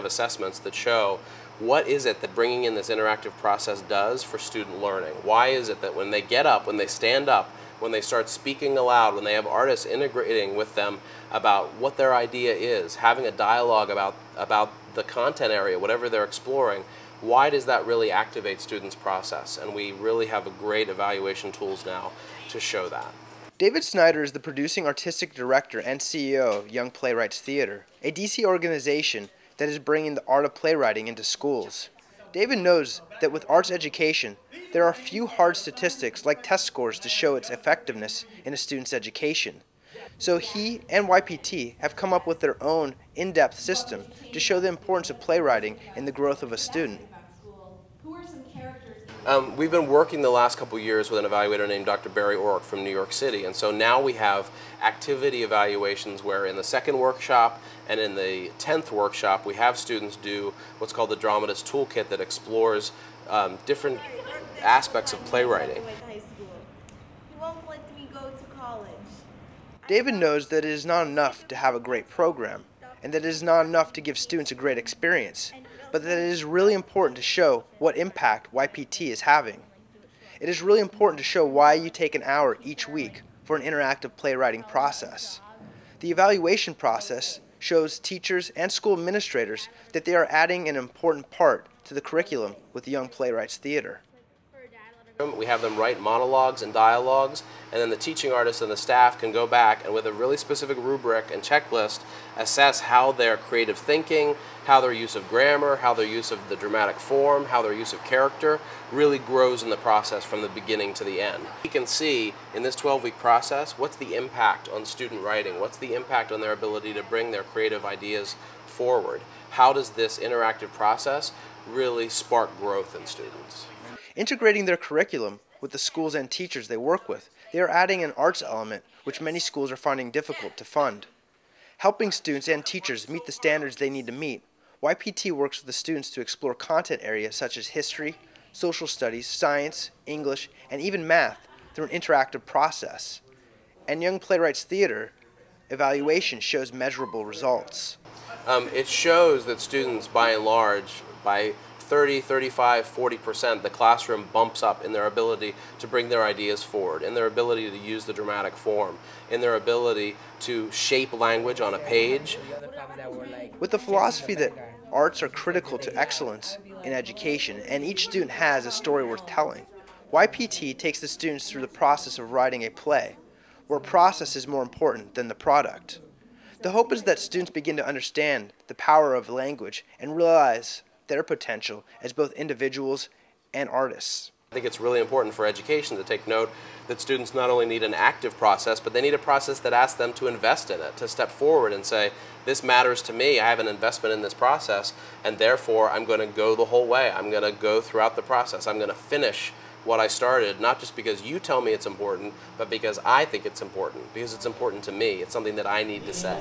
of assessments that show what is it that bringing in this interactive process does for student learning. Why is it that when they get up, when they stand up, when they start speaking aloud, when they have artists integrating with them about what their idea is, having a dialogue about the content area, whatever they're exploring, why does that really activate students' process? And we really have a great evaluation tools now to show that. David Snyder is the producing artistic director and CEO of Young Playwrights Theater, a DC organization that is bringing the art of playwriting into schools. David knows that with arts education, there are few hard statistics like test scores to show its effectiveness in a student's education. So he and YPT have come up with their own in-depth system to show the importance of playwriting in the growth of a student. We've been working the last couple years with an evaluator named Dr. Barry Orrick from New York City, and so now we have activity evaluations where in the second workshop and in the 10th workshop we have students do what's called the Dramatist Toolkit that explores different aspects of playwriting. David knows that it is not enough to have a great program, and that it is not enough to give students a great experience, but that it is really important to show what impact YPT is having. It is really important to show why you take an hour each week for an interactive playwriting process. The evaluation process shows teachers and school administrators that they are adding an important part to the curriculum with Young Playwrights Theater. We have them write monologues and dialogues, and then the teaching artists and the staff can go back and with a really specific rubric and checklist assess how their creative thinking, how their use of grammar, how their use of the dramatic form, how their use of character really grows in the process from the beginning to the end. You can see in this 12-week process what's the impact on student writing, what's the impact on their ability to bring their creative ideas forward. How does this interactive process really spark growth in students? Integrating their curriculum with the schools and teachers they work with, they are adding an arts element which many schools are finding difficult to fund. Helping students and teachers meet the standards they need to meet, YPT works with the students to explore content areas such as history, social studies, science, English, and even math through an interactive process. And Young Playwrights Theater evaluation shows measurable results. It shows that students, by and large, by 30, 35, 40%, the classroom bumps up in their ability to bring their ideas forward, in their ability to use the dramatic form, in their ability to shape language on a page. With the philosophy that arts are critical to excellence in education and each student has a story worth telling, YPT takes the students through the process of writing a play, where process is more important than the product. The hope is that students begin to understand the power of language and realize their potential as both individuals and artists. I think it's really important for education to take note that students not only need an active process, but they need a process that asks them to invest in it, to step forward and say, this matters to me, I have an investment in this process, and therefore I'm going to go the whole way. I'm going to go throughout the process. I'm going to finish what I started, not just because you tell me it's important, but because I think it's important, because it's important to me. It's something that I need to say.